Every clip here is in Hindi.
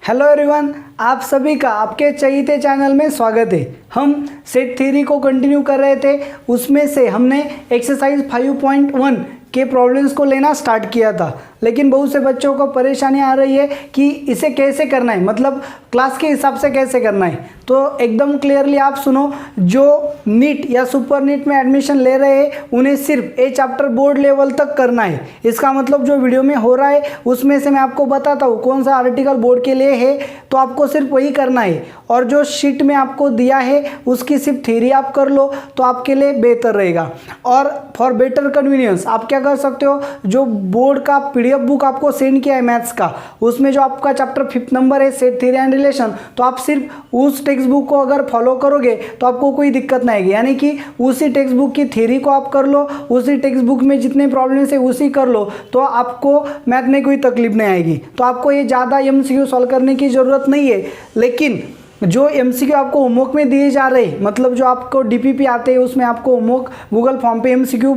हेलो एवरीवन, आप सभी का आपके चहीते चैनल में स्वागत है। हम सेट थ्योरी को कंटिन्यू कर रहे थे, उसमें से हमने एक्सरसाइज 5.1 के प्रॉब्लम्स को लेना स्टार्ट किया था, लेकिन बहुत से बच्चों को परेशानी आ रही है कि इसे कैसे करना है, मतलब क्लास के हिसाब से कैसे करना है। तो एकदम क्लियरली आप सुनो, जो नीट या सुपर नीट में एडमिशन ले रहे हैं उन्हें सिर्फ ए चैप्टर बोर्ड लेवल तक करना है। इसका मतलब जो वीडियो में हो रहा है उसमें से मैं आपको बताता हूँ कौन सा आर्टिकल बोर्ड के लिए है, तो आपको सिर्फ वही करना है। और जो शीट में आपको दिया है उसकी सिर्फ थ्योरी आप कर लो तो आपके लिए बेहतर रहेगा। और फॉर बेटर कन्वीनियंस आप क्या कर सकते हो, जो बोर्ड का पीडीएफ बुक आपको सेंड किया है मैथ्स का, उसमें जो आपका चैप्टर 5 नंबर है सेट थ्योरी एंड रिलेशन, तो आप सिर्फ उस टेक्स्ट बुक को अगर फॉलो करोगे तो आपको कोई दिक्कत नहीं आएगी। यानी कि उसी टेक्स्ट बुक की थ्योरी को आप कर लो, उसी टेक्स्ट बुक में जितने प्रॉब्लम्स है उसी कर लो, तो आपको मैथ में कोई तकलीफ नहीं आएगी। तो आपको ये ज़्यादा एमसीक्यू सॉल्व करने की ज़रूरत नहीं है। लेकिन जो एमसीक्यू आपको होमवर्क में दिए जा रहे हैं, मतलब जो आपको डीपीपी आते हैं उसमें आपको होमवर्क गूगल फॉर्म पे एमसीक्यू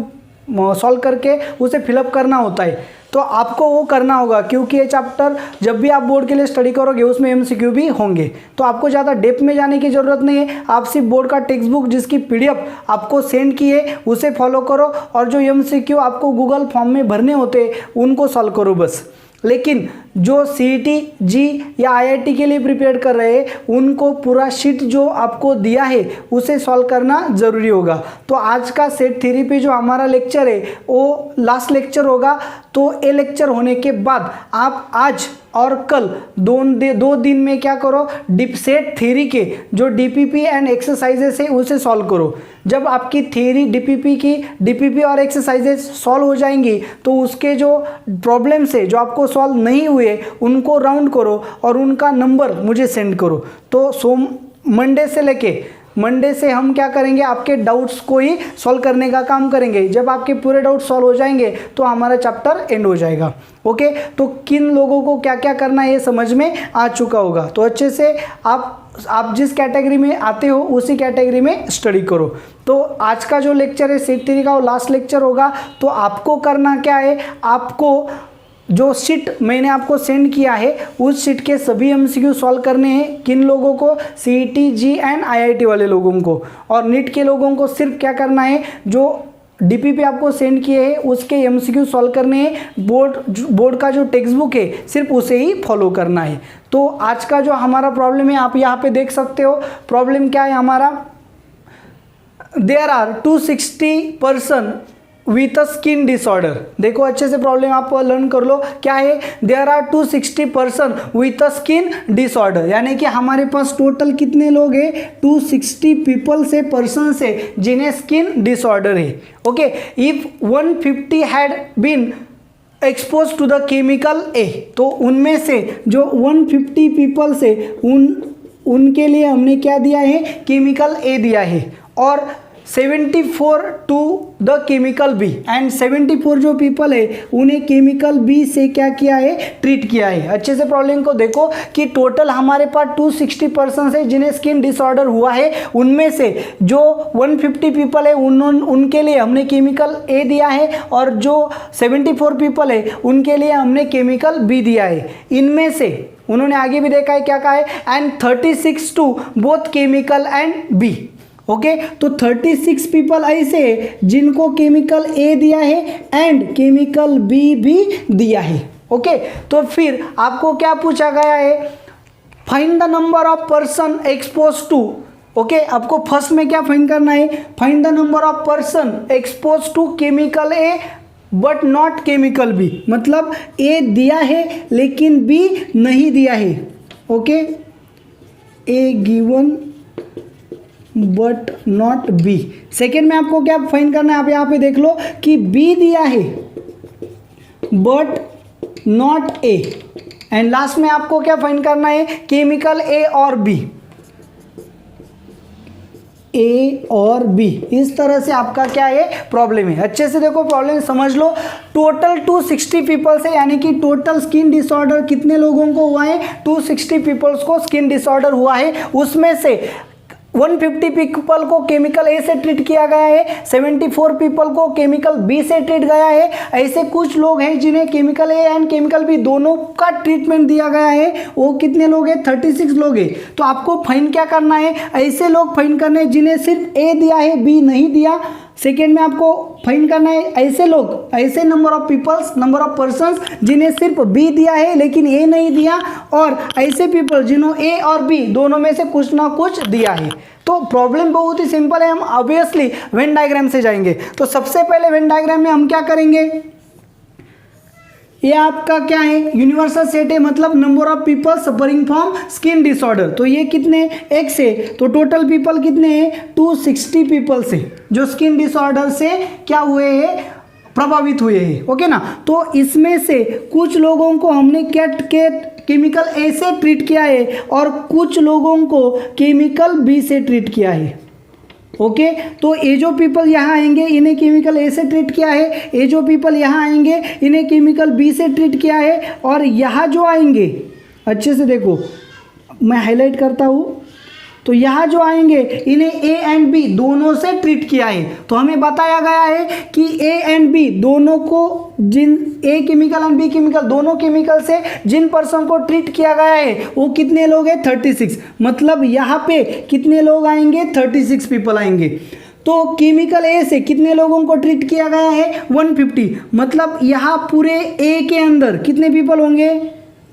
सॉल्व करके उसे फिलअप करना होता है, तो आपको वो करना होगा, क्योंकि ये चैप्टर जब भी आप बोर्ड के लिए स्टडी करोगे उसमें एमसीक्यू भी होंगे। तो आपको ज़्यादा डेप्थ में जाने की ज़रूरत नहीं है, आप सिर्फ बोर्ड का टेक्स्ट बुक जिसकी पीडीएफ आपको सेंड की है उसे फॉलो करो, और जो एमसीक्यू आपको गूगल फॉर्म में भरने होते हैं उनको सॉल्व करो बस। लेकिन जो सीईटी, जी या आईआईटी के लिए प्रिपेयर कर रहे हैं उनको पूरा शीट जो आपको दिया है उसे सॉल्व करना ज़रूरी होगा। तो आज का सेट थ्योरी पे जो हमारा लेक्चर है वो लास्ट लेक्चर होगा। तो ये लेक्चर होने के बाद आप आज और कल दो दिन में क्या करो, डीप सेट थ्योरी के जो डीपीपी एंड एक्सरसाइजेस है उसे सॉल्व करो। जब आपकी थ्योरी डीपीपी और एक्सरसाइजेस सॉल्व हो जाएंगी तो उसके जो प्रॉब्लम्स है जो आपको सॉल्व नहीं हुए उनको राउंड करो और उनका नंबर मुझे सेंड करो। तो मंडे से हम क्या करेंगे, आपके डाउट्स को ही सॉल्व करने का काम करेंगे। जब आपके पूरे डाउट सॉल्व हो जाएंगे तो हमारा चैप्टर एंड हो जाएगा। ओके, तो किन लोगों को क्या क्या करना है ये समझ में आ चुका होगा। तो अच्छे से आप जिस कैटेगरी में आते हो उसी कैटेगरी में स्टडी करो। तो आज का जो लेक्चर है सेट थ्योरी का वो लास्ट लेक्चर होगा। तो आपको करना क्या है, आपको जो शीट मैंने आपको सेंड किया है उस शीट के सभी एमसीक्यू सॉल्व करने हैं। किन लोगों को, सीईटी, जी एंड आईआईटी वाले लोगों को। और नीट के लोगों को सिर्फ क्या करना है, जो डीपीपी आपको सेंड किए हैं उसके एमसीक्यू सॉल्व करने हैं। बोर्ड का जो टेक्स्ट बुक है सिर्फ उसे ही फॉलो करना है। तो आज का जो हमारा प्रॉब्लम है आप यहाँ पे देख सकते हो। प्रॉब्लम क्या है हमारा, there are 260 person with a skin disorder. देखो अच्छे से प्रॉब्लम आप लर्न कर लो। क्या है, there are 260 person with a skin disorder, यानी कि हमारे पास टोटल कितने लोग हैं, 260 पीपल से, पर्सन से जिन्हें स्किन डिसऑर्डर है। Okay, if 150 had been expose to the chemical A, तो उनमें से जो 150 पीपल से उनके लिए हमने क्या दिया है, केमिकल ए दिया है। और 74 to the chemical B, and 74 जो पीपल है उन्हें केमिकल बी से क्या किया है, ट्रीट किया है। अच्छे से प्रॉब्लम को देखो कि टोटल हमारे पास 260 पर्सन है जिन्हें स्किन डिसऑर्डर हुआ है। उनमें से जो 150 पीपल है उनके लिए हमने केमिकल ए दिया है, और जो 74 पीपल है उनके लिए हमने केमिकल बी दिया है। इनमें से उन्होंने आगे भी देखा है, क्या कहा है, and 36 to both chemical and B. Okay, तो 36 पीपल ऐसे जिनको केमिकल ए दिया है एंड केमिकल बी भी दिया है। ओके, तो फिर आपको क्या पूछा गया है, find the number of person expose to. Okay, आपको फर्स्ट में क्या फाइंड करना है, find the number of person expose to chemical A but not chemical B, मतलब ए दिया है लेकिन बी नहीं दिया है। Okay, A given but not B. Second में आपको क्या फाइंड करना है, आप यहाँ पे देख लो कि बी दिया है but not A, and last में आपको क्या फाइंड करना है, केमिकल ए और बी, ए और बी। इस तरह से आपका क्या है प्रॉब्लम है। अच्छे से देखो प्रॉब्लम समझ लो। टोटल 260 पीपल से, यानी कि टोटल स्किन डिसऑर्डर कितने लोगों को हुआ है, 260 पीपल्स को स्किन डिसऑर्डर हुआ है। उसमें से 150 पीपल को केमिकल ए से ट्रीट किया गया है, 74 पीपल को केमिकल बी से ट्रीट गया है। ऐसे कुछ लोग हैं जिन्हें chemical A and chemical B दोनों का ट्रीटमेंट दिया गया है, वो कितने लोग हैं? 36 लोग हैं। तो आपको फाइंड क्या करना है? ऐसे लोग फाइंड करने हैं जिन्हें सिर्फ ए दिया है, बी नहीं दिया। सेकेंड में आपको फाइंड करना है ऐसे लोग, ऐसे number of peoples, number of persons जिन्हें सिर्फ बी दिया है लेकिन ए नहीं दिया, और ऐसे पीपल जिन्होंने ए और बी दोनों में से कुछ ना कुछ दिया है। तो प्रॉब्लम बहुत ही सिंपल है, हम ऑब्वियसली वेन डायग्राम से जाएंगे। तो सबसे पहले वेन डायग्राम में हम क्या करेंगे? ये आपका क्या है? यूनिवर्सल सेट है, मतलब number of people suffering from skin disorder. तो ये कितने? एक्स है, तो टोटल पीपल कितने हैं? 260 पीपल से जो स्किन डिसऑर्डर से क्या हुए हैं? प्रभावित हुए हैं। ओके ना। तो इसमें से कुछ लोगों को हमने केमिकल ए से ट्रीट किया है और कुछ लोगों को केमिकल बी से ट्रीट किया है। ओके तो ये जो पीपल यहाँ आएंगे इन्हें केमिकल ए से ट्रीट किया है, ये जो पीपल यहाँ आएंगे इन्हें केमिकल बी से ट्रीट किया है, और यहाँ जो आएंगे, अच्छे से देखो मैं हाईलाइट करता हूँ, तो यहाँ जो आएंगे इन्हें ए एंड बी दोनों से ट्रीट किया है। तो हमें बताया गया है कि ए एंड बी दोनों को, जिन A chemical and B chemical दोनों केमिकल से जिन पर्सन को ट्रीट किया गया है वो कितने लोग हैं? 36। मतलब यहाँ पे कितने लोग आएंगे? 36 पीपल आएंगे। तो केमिकल ए से कितने लोगों को ट्रीट किया गया है? 150। मतलब यहाँ पूरे ए के अंदर कितने पीपल होंगे?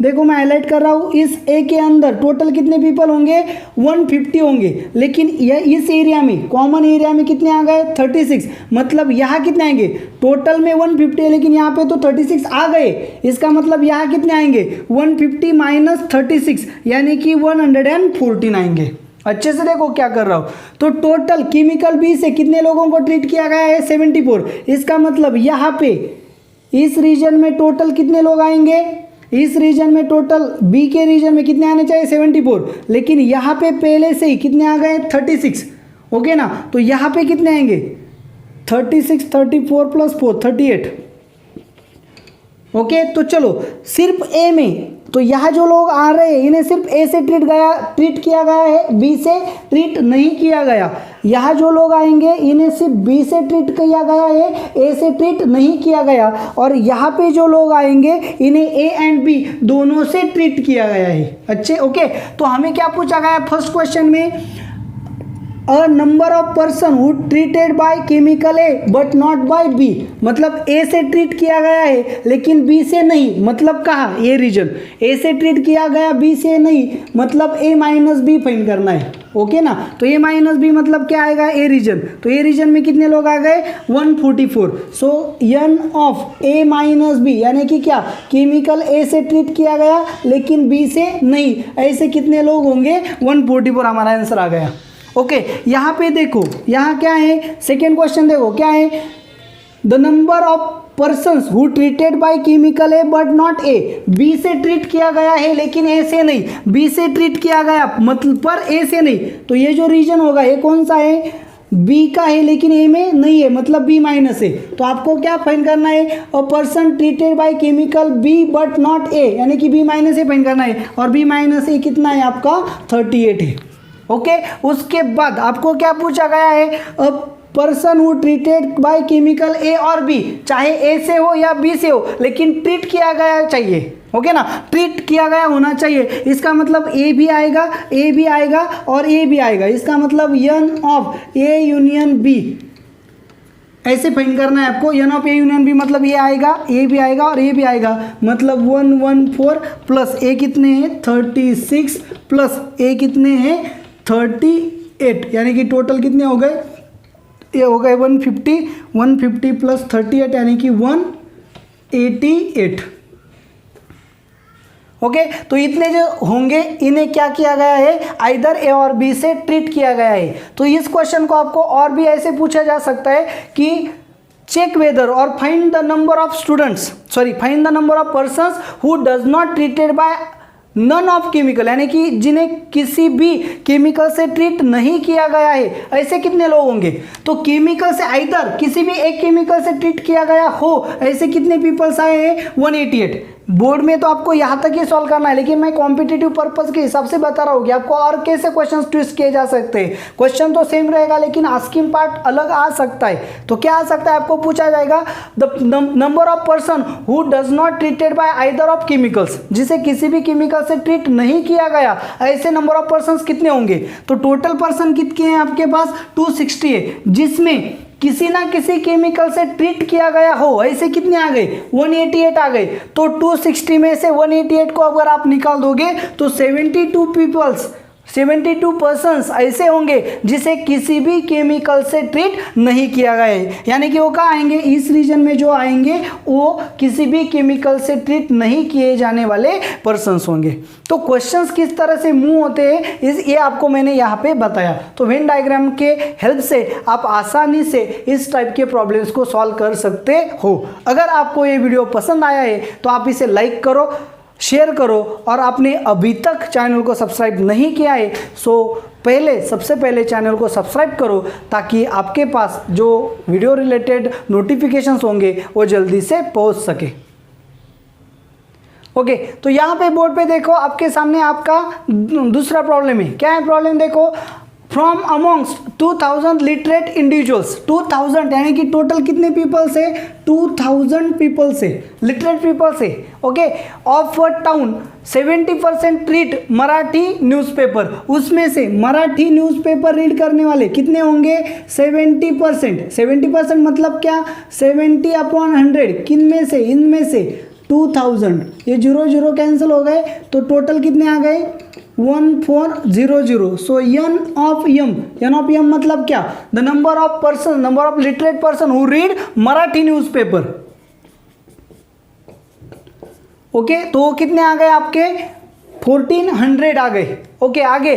देखो मैं हाईलाइट कर रहा हूँ, इस ए के अंदर टोटल कितने पीपल होंगे? 150 होंगे। लेकिन यह इस एरिया में, कॉमन एरिया में कितने आ गए? 36। मतलब यहाँ कितने आएंगे? टोटल में 150 है लेकिन यहाँ पे तो 36 आ गए। इसका मतलब यहाँ कितने आएंगे? 150 माइनस 36 यानी कि 114 आएंगे। अच्छे से देखो क्या कर रहा हूँ। तो टोटल केमिकल बी से कितने लोगों को ट्रीट किया गया है? 74। इसका मतलब यहाँ पे इस रीजन में टोटल कितने लोग आएंगे? इस रीजन में टोटल बी के रीजन में कितने आने चाहिए? 74। लेकिन यहाँ पे पहले से ही कितने आ गए? 36। ओके ना। तो यहाँ पे कितने आएंगे? 36, 34 प्लस 4 38। ओके तो चलो सिर्फ ए में, तो यहाँ जो लोग आ रहे हैं इन्हें सिर्फ ए से ट्रीट किया गया है, बी से ट्रीट नहीं किया गया। यहाँ जो लोग आएंगे इन्हें सिर्फ बी से ट्रीट किया गया है, ए से ट्रीट नहीं किया गया। और यहाँ पे जो लोग आएंगे इन्हें ए एंड बी दोनों से ट्रीट किया गया है। अच्छे ओके। तो हमें क्या पूछा गया फर्स्ट क्वेश्चन में? A number of person who treated by chemical A but not by B. मतलब ए से ट्रीट किया गया है लेकिन बी से नहीं। मतलब कहाँ? ए रीजन। ए से ट्रीट किया गया, बी से नहीं, मतलब ए माइनस बी फाइंड करना है। ओके ना। तो ए माइनस बी मतलब क्या आएगा? A region. तो ए रीजन में कितने लोग आ गए? 144। So N of A minus B यानी कि क्या? केमिकल ए से ट्रीट किया गया लेकिन बी से नहीं। ऐसे कितने लोग होंगे? 144 हमारा आंसर आ गया। ओके यहाँ पे देखो, यहाँ क्या है? सेकेंड क्वेश्चन देखो क्या है? The number of persons who treated by chemical A but not A. B से ट्रीट किया गया है लेकिन ए से नहीं, बी से ट्रीट किया गया मतलब पर ए से नहीं। तो ये जो रीजन होगा ये कौन सा है? बी का है लेकिन ए में नहीं है, मतलब बी माइनस है। तो आपको क्या फाइंड करना है? A person treated by chemical B but not A यानी कि बी माइनस ए फाइंड करना है। और बी माइनस ए कितना है आपका? 38 है। ओके उसके बाद आपको क्या पूछा गया है? A person who treated by chemical A और बी, चाहे ए से हो या बी से हो लेकिन ट्रीट किया गया चाहिए। ओके ना। ट्रीट किया गया होना चाहिए। इसका मतलब ए भी आएगा, ए भी आएगा और ए भी आएगा। इसका मतलब n of A union B ऐसे फाइंड करना है आपको। N of A union B मतलब ये आएगा, ए भी आएगा और ए भी आएगा। मतलब 114 प्लस ए कितने हैं? 36 प्लस ए कितने हैं? 38 यानी कि टोटल कितने हो गए? ये हो गए 150 प्लस 38 यानी कि 188। ओके तो इतने जो होंगे इन्हें क्या किया गया है? आइदर ए और बी से ट्रीट किया गया है। तो इस क्वेश्चन को आपको और भी ऐसे पूछा जा सकता है कि चेक वेदर और find the number of students, find the number of persons who does not treated by none of chemical यानी कि जिन्हें किसी भी केमिकल से ट्रीट नहीं किया गया है। ऐसे कितने लोग होंगे? तो केमिकल से आइदर किसी भी एक केमिकल से ट्रीट किया गया हो, ऐसे कितने पीपल्स आए हैं? 188। बोर्ड में तो आपको यहाँ तक ही सॉल्व करना है, लेकिन मैं कॉम्पिटिटिव पर्पस के हिसाब से बता रहा हूँ कि आपको और कैसे क्वेश्चन ट्विस्ट किए जा सकते हैं। क्वेश्चन तो सेम रहेगा लेकिन आस्किंग पार्ट अलग आ सकता है। तो क्या आ सकता है, आपको पूछा जाएगा the number of person who does not treated bye either of chemicals, जिसे किसी भी केमिकल से ट्रीट नहीं किया गया, ऐसे नंबर ऑफ पर्सन कितने होंगे। तो टोटल पर्सन कितने हैं आपके पास 260 है, जिसमें किसी ना किसी केमिकल से ट्रीट किया गया हो, ऐसे कितने आ गए 188 आ गए। तो 260 में से 188 को अगर आप निकाल दोगे तो 72 पर्सन्स ऐसे होंगे जिसे किसी भी केमिकल से ट्रीट नहीं किया गया है, यानी कि वो कहाँ आएंगे, इस रीजन में जो आएंगे वो किसी भी केमिकल से ट्रीट नहीं किए जाने वाले पर्सन्स होंगे। तो क्वेश्चंस किस तरह से मूव होते हैं ये आपको मैंने यहाँ पे बताया। तो वेन डायग्राम के हेल्प से आप आसानी से इस टाइप के प्रॉब्लम्स को सॉल्व कर सकते हो। अगर आपको ये वीडियो पसंद आया है तो आप इसे लाइक करो, शेयर करो, और आपने अभी तक चैनल को सब्सक्राइब नहीं किया है सबसे पहले चैनल को सब्सक्राइब करो, ताकि आपके पास जो वीडियो रिलेटेड नोटिफिकेशंस होंगे वो जल्दी से पहुंच सके। ओके, तो यहाँ पे बोर्ड पे देखो आपके सामने आपका दूसरा प्रॉब्लम है। क्या है प्रॉब्लम, देखो फ्रॉम अमॉन्ग्स्ट 2000 लिटरेट इंडिविजुअल्स, 2000 यानी कि टोटल कितने पीपल से 2000 पीपल से लिटरेट पीपल से, okay, of a town 70% read Marathi newspaper, उसमें से मराठी न्यूज़पेपर रीड करने वाले कितने होंगे 70%। 70% मतलब क्या, 70/100, किन में से, इनमें से 2000, ये 0 कैंसिल हो गए तो टोटल कितने आ गए 1400। सो n ऑफ m मतलब क्या, the number of literate person who read Marathi newspaper. Okay, तो कितने आ गए आपके 1400 आ गए। ओके, आगे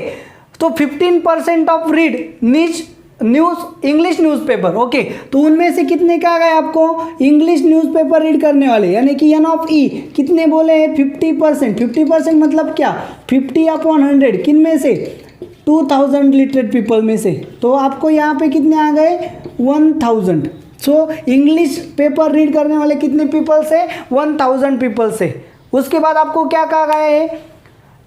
तो 15% of read English newspaper. Okay, तो उनमें से कितने का आ गए आपको इंग्लिश न्यूज़पेपर रीड करने वाले, यानी कि n ऑफ e कितने बोले हैं 50%। 50% मतलब क्या 50/100, किन में से 2000 लिटरेट पीपल में से। तो आपको यहाँ पे कितने आ गए 1000। सो इंग्लिश पेपर रीड करने वाले कितने पीपल से 1000 पीपल से। उसके बाद आपको क्या कहा गया है,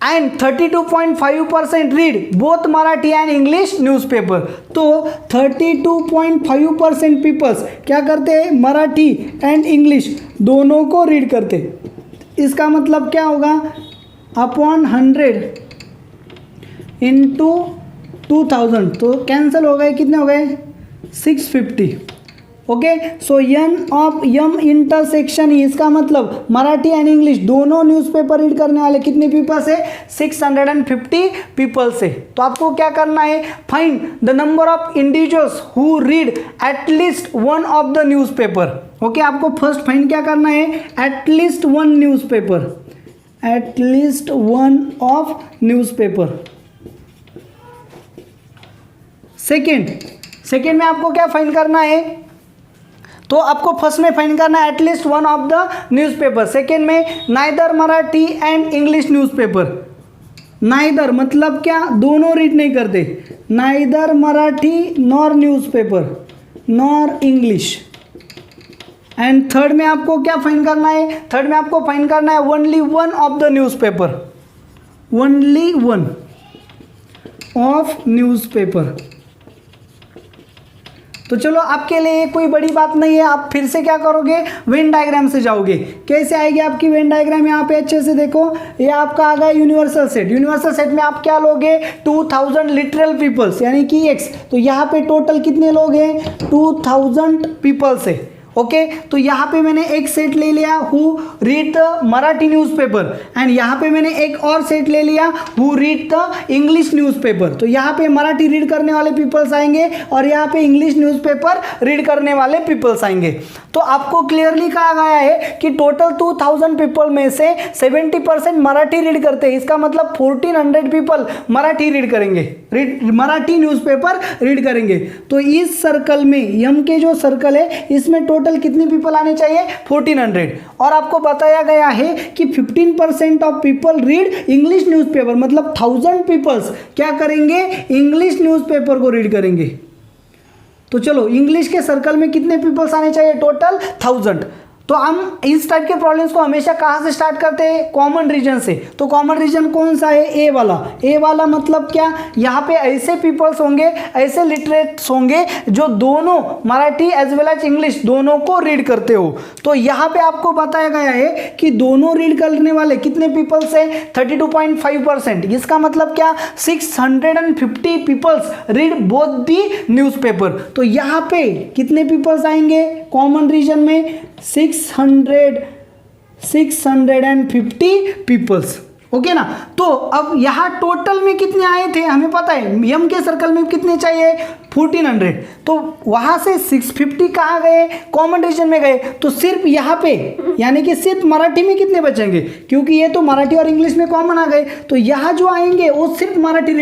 and 32.5% read both Marathi and English newspaper. तो 32.5% पीपल्स क्या करते हैं, मराठी एंड इंग्लिश दोनों को रीड करते। इसका मतलब क्या होगा, अपॉन 100 इंटू 2000, तो कैंसिल हो गए, कितने हो गए 650। Okay, so n of m intersection, इसका मतलब मराठी एंड इंग्लिश दोनों न्यूज़पेपर रीड करने वाले कितने पीपल से 650 पीपल से। तो आपको क्या करना है, find the number of individuals who read at least one of the newspaper. Okay, आपको फर्स्ट फाइंड क्या करना है, at least one newspaper, at least one of newspaper. Second में आपको क्या फाइंड करना है, तो आपको फर्स्ट में फाइंड करना है at least one of the newspaper. Second में neither Marathi and English newspaper. Neither मतलब क्या, दोनों रीड नहीं करते, neither Marathi nor newspaper nor English. And third में आपको क्या फाइंड करना है, थर्ड में आपको फाइंड करना है only one of the newspaper, only one of newspaper. तो चलो आपके लिए कोई बड़ी बात नहीं है, आप फिर से क्या करोगे, वेन डायग्राम से जाओगे। कैसे आएगी आपकी वेन डायग्राम, यहाँ पे अच्छे से देखो, ये आपका आ गया यूनिवर्सल सेट। यूनिवर्सल सेट में आप क्या लोगे 2000 लिटरल पीपल्स यानी कि x। तो यहाँ पे टोटल कितने लोग हैं 2000 पीपल्स है। ओके, तो यहाँ पे मैंने एक सेट ले लिया who read the Marathi newspaper, and यहाँ पे मैंने एक और सेट ले लिया who read the English newspaper. तो यहाँ पे मराठी रीड करने वाले पीपल्स आएंगे और यहाँ पे इंग्लिश न्यूज़पेपर रीड करने वाले पीपल्स आएंगे। तो आपको क्लियरली कहा गया है कि टोटल 2000 पीपल में से 70% मराठी रीड करते हैं। इसका मतलब 1400 पीपल मराठी रीड करेंगे, मराठी न्यूज़पेपर रीड करेंगे। तो इस सर्कल में यम के जो सर्कल है इसमें टोटल कितने पीपल आने चाहिए 1400। और आपको बताया गया है कि 15% of people read English newspaper, मतलब 1000 पीपल्स क्या करेंगे इंग्लिश न्यूज़पेपर को रीड करेंगे। तो चलो इंग्लिश के सर्कल में कितने पीपल्स आने चाहिए टोटल 1000। तो हम इस टाइप के प्रॉब्लम्स को हमेशा कहाँ से स्टार्ट करते हैं, कॉमन रीजन से। तो कॉमन रीजन कौन सा है, ए वाला। ए वाला मतलब क्या, यहाँ पे ऐसे पीपल्स होंगे, ऐसे लिटरेट्स होंगे जो दोनों Marathi as well as English दोनों को रीड करते हो। तो यहाँ पे आपको बताया गया है कि दोनों रीड करने वाले कितने पीपल्स है, 32.5%। इसका मतलब क्या, 650 peoples read both the newspaper. तो यहाँ पे कितने पीपल्स आएंगे कॉमन रीजन में, 650 पीपल्स। ओके ना। तो अब यहाँ टोटल में कितने आए थे हमें पता है, यम के सर्कल में कितने चाहिए, 1400। तो वहां से 650 कहाँ गए, कॉमन रीजन में गए। तो सिर्फ यहाँ पे यानी कि सिर्फ मराठी में कितने बचेंगे, क्योंकि ये तो मराठी और इंग्लिश में कॉमन आ गए। तो यहाँ जो आएंगे वो सिर्फ मराठी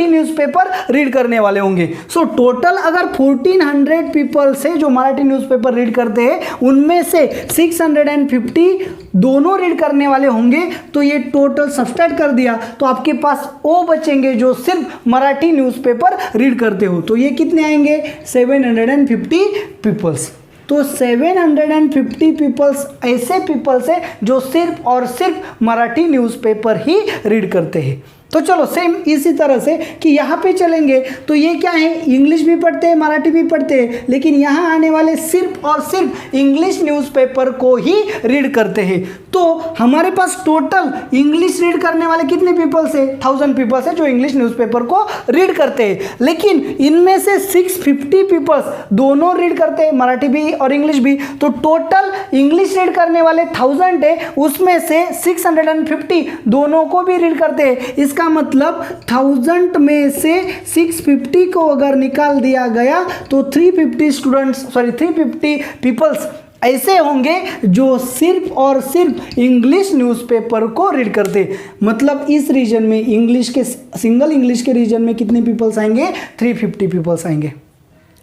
न्यूज़पेपर रीड करने वाले होंगे। सो टोटल अगर 1400 पीपल से जो मराठी न्यूज़पेपर रीड करते हैं उनमें से 650 दोनों रीड करने वाले होंगे। तो ये टोटल सब्सट्रैक्ट कर दिया तो आपके पास वो बचेंगे जो सिर्फ मराठी न्यूज़पेपर रीड करते हो। तो ये कितने आएंगे, 750 पीपल्स। तो 750 पीपल्स ऐसे पीपल्स है जो सिर्फ और सिर्फ मराठी न्यूज़पेपर ही रीड करते हैं। तो चलो सेम इसी तरह से कि यहाँ पे चलेंगे तो ये क्या है, इंग्लिश भी पढ़ते हैं मराठी भी पढ़ते हैं, लेकिन यहाँ आने वाले सिर्फ और सिर्फ इंग्लिश न्यूज़पेपर को ही रीड करते हैं। तो हमारे पास टोटल इंग्लिश रीड करने वाले कितने पीपल्स है, 1000 पीपल्स है जो इंग्लिश न्यूज़पेपर को रीड करते हैं। लेकिन इनमें से 650 पीपल्स दोनों रीड करते हैं, मराठी भी और इंग्लिश भी। तो टोटल इंग्लिश रीड करने वाले 1000 है, उसमें से 650 दोनों को भी रीड करते हैं। इसका मतलब 1000 में से 650 को अगर निकाल दिया गया तो 350 पीपल्स ऐसे होंगे जो सिर्फ और सिर्फ इंग्लिश न्यूज़पेपर को रीड करते। मतलब इस रीजन में इंग्लिश के सिंगल इंग्लिश के रीजन में कितने पीपल्स आएंगे, 350 पीपल्स आएंगे।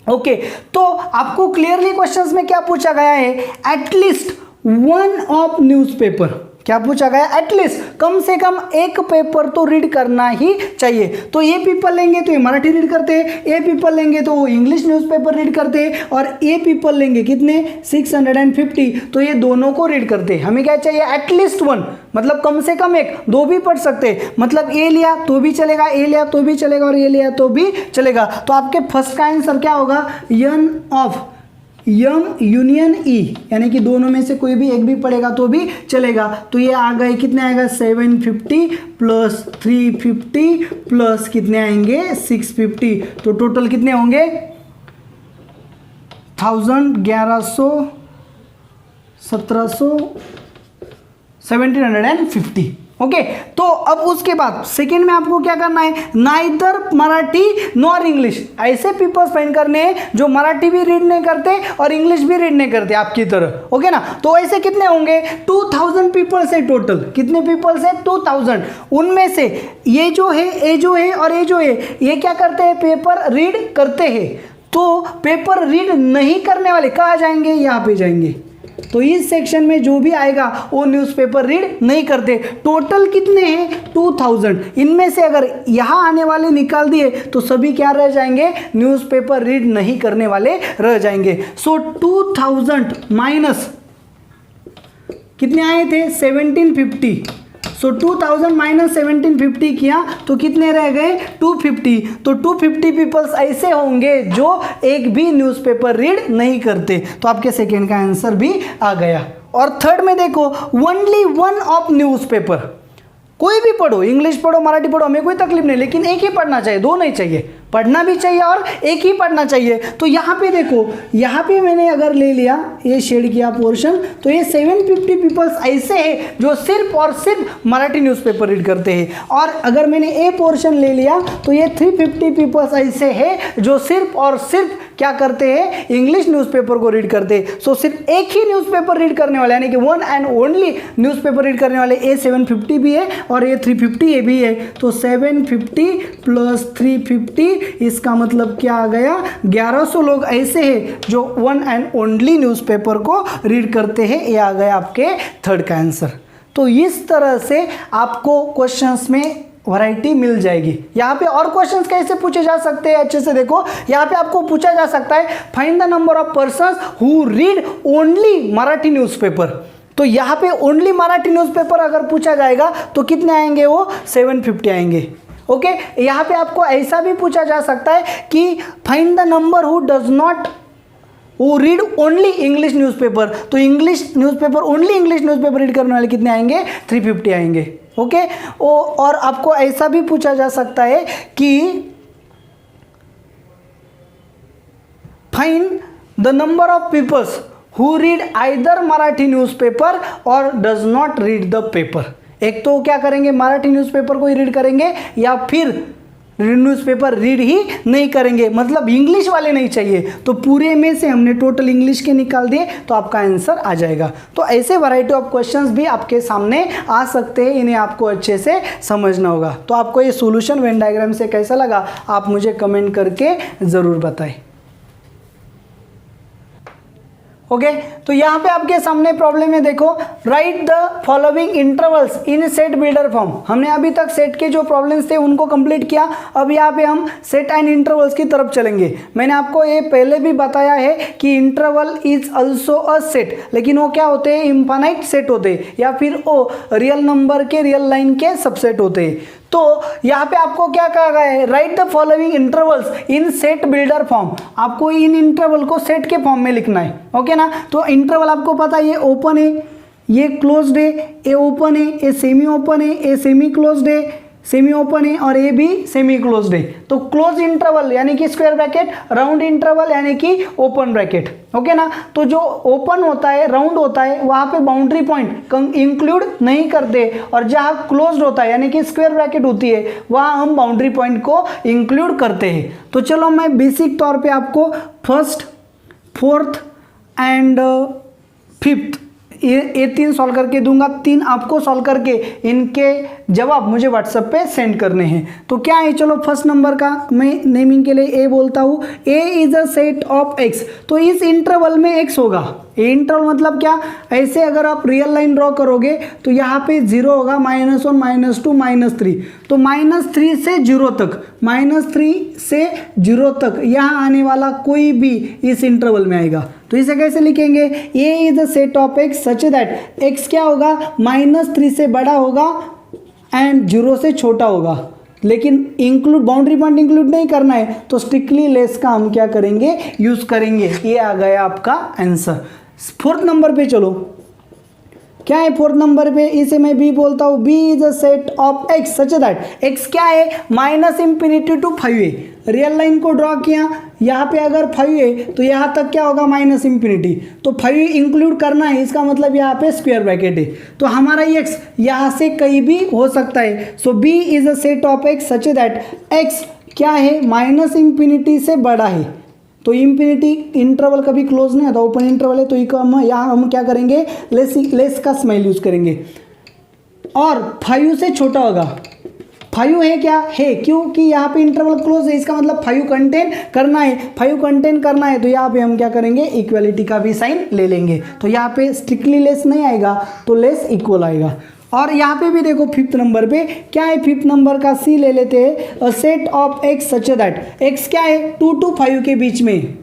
ओके तो आपको क्लियरली क्वेश्चंस में क्या पूछा गया है, एटलीस्ट वन ऑफ न्यूज़पेपर। क्या पूछा गया, एटलीस्ट कम से कम एक पेपर तो रीड करना ही चाहिए। तो ये पीपल लेंगे तो ये मराठी रीड करते हैं, ये पीपल लेंगे तो वो इंग्लिश न्यूज़पेपर रीड करते हैं, और ये पीपल लेंगे कितने, 650 तो ये दोनों को रीड करते हैं। हमें क्या चाहिए, एटलीस्ट वन, मतलब कम से कम एक, दो भी पढ़ सकते हैं। मतलब ए लिया तो भी चलेगा, ए लिया तो भी चलेगा, और ये लिया तो भी चलेगा। तो आपके फर्स्ट का आंसर क्या होगा, एन ऑफ यम यूनियन ई, यानी कि दोनों में से कोई भी एक भी पड़ेगा तो भी चलेगा। तो ये आ गए, कितने आएगा, 750 प्लस 350 प्लस कितने आएंगे, 650। तो टोटल कितने होंगे, 1000, 1100, 1700, 1750। ओके तो अब उसके बाद सेकेंड में आपको क्या करना है, नाइदर मराठी नॉर इंग्लिश। ऐसे पीपल्स फाइंड करने हैं जो मराठी भी रीड नहीं करते और इंग्लिश भी रीड नहीं करते आपकी तरह। ओके ना। तो ऐसे कितने होंगे, 2000 पीपल्स है टोटल। कितने पीपल्स है, 2000। उनमें से ये जो है, ये जो है और ये जो है, ये क्या करते हैं, पेपर रीड करते हैं। तो पेपर रीड नहीं करने वाले कहाँ जाएंगे, यहाँ पे जाएंगे। तो इस सेक्शन में जो भी आएगा वो न्यूज़पेपर रीड नहीं करते। टोटल कितने हैं, 2000। इनमें से अगर यहाँ आने वाले निकाल दिए तो सभी क्या रह जाएंगे, न्यूज़पेपर रीड नहीं करने वाले रह जाएंगे। सो 2000 माइनस कितने आए थे, 1750। सो 2000 माइनस 1750 किया तो कितने रह गए, 250। तो 250 पीपल्स ऐसे होंगे जो एक भी न्यूज़पेपर रीड नहीं करते। तो आपके सेकेंड का आंसर भी आ गया। और थर्ड में देखो, ओनली वन ऑफ न्यूज़पेपर। कोई भी पढ़ो, इंग्लिश पढ़ो मराठी पढ़ो, हमें कोई तकलीफ नहीं, लेकिन एक ही पढ़ना चाहिए, दो नहीं चाहिए। पढ़ना भी चाहिए और एक ही पढ़ना चाहिए। तो यहाँ पे देखो, यहाँ पे मैंने अगर ले लिया ये शेड किया पोर्शन, तो ये 750 पीपल्स ऐसे हैं जो सिर्फ और सिर्फ मराठी न्यूज़पेपर रीड करते हैं। और अगर मैंने ए पोर्शन ले लिया तो ये 350 पीपल्स ऐसे हैं जो सिर्फ और सिर्फ क्या करते हैं, इंग्लिश न्यूज़पेपर को रीड करते हैं। सो सिर्फ एक ही न्यूज़पेपर रीड करने वाले, यानी कि one and only newspaper read करने वाले ए 750 भी है और ये 350 ये भी है। तो 750 प्लस 350, इसका मतलब क्या आ गया, 1100 लोग ऐसे हैं जो वन एंड ओनली न्यूज़पेपर को रीड करते हैं। ये आ गया आपके थर्ड का आंसर। तो इस तरह से आपको क्वेश्चंस में वैरायटी मिल जाएगी। यहाँ पे और क्वेश्चंस कैसे पूछे जा सकते हैं, अच्छे से देखो। यहाँ पे आपको पूछा जा सकता है find the number of persons who read only Marathi newspaper. तो यहाँ पे ओनली मराठी न्यूज़पेपर अगर पूछा जाएगा तो कितने आएंगे, वो 750 आएंगे। ओके, यहाँ पे आपको ऐसा भी पूछा जा सकता है कि find the number who does not वो रीड ओनली इंग्लिश न्यूज़पेपर। तो English newspaper, only English newspaper read करने वाले कितने आएंगे, 350 आएंगे। ओके, और आपको ऐसा भी पूछा जा सकता है कि find the number of peoples who read either Marathi newspaper और does not read the paper. एक तो क्या करेंगे, मराठी न्यूज़पेपर को ही रीड करेंगे या फिर न्यूज़पेपर रीड ही नहीं करेंगे, मतलब इंग्लिश वाले नहीं चाहिए। तो पूरे में से हमने टोटल इंग्लिश के निकाल दिए तो आपका आंसर आ जाएगा। तो ऐसे वैरायटी ऑफ क्वेश्चंस भी आपके सामने आ सकते हैं, इन्हें आपको अच्छे से समझना होगा। तो आपको ये सॉल्यूशन वेन डायग्राम से कैसा लगा आप मुझे कमेंट करके ज़रूर बताएं। ओके, तो यहाँ पे आपके सामने प्रॉब्लम है, देखो right the following intervals in set builder form. हमने अभी तक सेट के जो प्रॉब्लम्स थे उनको कंप्लीट किया, अब यहाँ पे हम सेट एंड इंटरवल्स की तरफ चलेंगे। मैंने आपको ये पहले भी बताया है कि interval is also a set, लेकिन वो क्या होते हैं, इंफाइनाइट सेट होते हैं या फिर वो रियल नंबर के रियल लाइन के सबसेट होते हैं। तो यहाँ पे आपको क्या कहा गया है, right the following intervals in set builder form. आपको इन इंटरवल को सेट के फॉर्म में लिखना है। ओके ना, तो इंटरवल आपको पता है ये ओपन है, ये क्लोज्ड है, ये ओपन है, ये सेमी ओपन है, ये सेमी क्लोज्ड है, सेमी ओपन है और ये भी सेमी क्लोज्ड है। तो क्लोज इंटरवल यानी कि स्क्वायर ब्रैकेट, राउंड इंटरवल यानी कि ओपन ब्रैकेट। ओके ना, तो जो ओपन होता है, राउंड होता है, वहाँ पे बाउंड्री पॉइंट इंक्लूड नहीं करते, और जहाँ क्लोज्ड होता है यानी कि स्क्वायर ब्रैकेट होती है वहाँ हम बाउंड्री पॉइंट को इंक्लूड करते हैं। तो चलो मैं बेसिक तौर पे आपको फर्स्ट, फोर्थ एंड फिफ्थ ये 3 सॉल्व करके दूंगा, 3 आपको सॉल्व करके इनके जवाब मुझे व्हाट्सएप पे सेंड करने हैं। तो क्या है, चलो फर्स्ट नंबर का मैं नेमिंग के लिए ए बोलता हूँ। A is a set of X, तो इस इंटरवल में एक्स होगा। ए इंटरवल मतलब क्या, ऐसे अगर आप रियल लाइन ड्रॉ करोगे तो यहाँ पे 0 होगा, -1, -2, -3, तो -3 से 0 तक, -3 से 0 तक यहाँ आने वाला कोई भी इस इंटरवल में आएगा। तो इसे कैसे लिखेंगे, A is a set of X such that X क्या होगा, -3 से बड़ा होगा एंड 0 से छोटा होगा, लेकिन इंक्लूड बाउंड्री पॉइंट इंक्लूड नहीं करना है, तो स्ट्रिक्टली लेस का हम क्या करेंगे, यूज करेंगे। ये आ गया आपका आंसर। फोर्थ नंबर पे चलो, क्या है फोर्थ नंबर पे, इसे मैं बी बोलता हूँ। B is a set of X such that X क्या है, -∞ to 5 है। रियल लाइन को ड्रॉ किया, यहाँ पे अगर 5 है तो यहाँ तक क्या होगा, -∞, तो 5 इंक्लूड करना है, इसका मतलब यहाँ पे स्क्वायर ब्रैकेट है। तो हमारा एक्स यहाँ से कहीं भी हो सकता है। So B is a set of X such that X क्या है, -∞ से बड़ा है। तो इंफिनिटी इंटरवल कभी क्लोज नहीं होता, ओपन इंटरवल है, तो यहाँ हम क्या करेंगे, लेस का स्माइल यूज करेंगे। और 5 से छोटा होगा, 5 है क्या है, क्योंकि यहाँ पे इंटरवल क्लोज है, इसका मतलब 5 कंटेन करना है। 5 कंटेन करना है तो यहाँ पे हम क्या करेंगे, इक्वलिटी का भी साइन ले लेंगे। तो यहाँ पे स्ट्रिक्टली लेस नहीं आएगा, तो लेस इक्वल आएगा। और यहाँ पे भी देखो फिफ्थ नंबर पे क्या है, फिफ्थ नंबर का सी ले लेते हैं। अ set of X such that X क्या है, 2 to 5 के बीच में।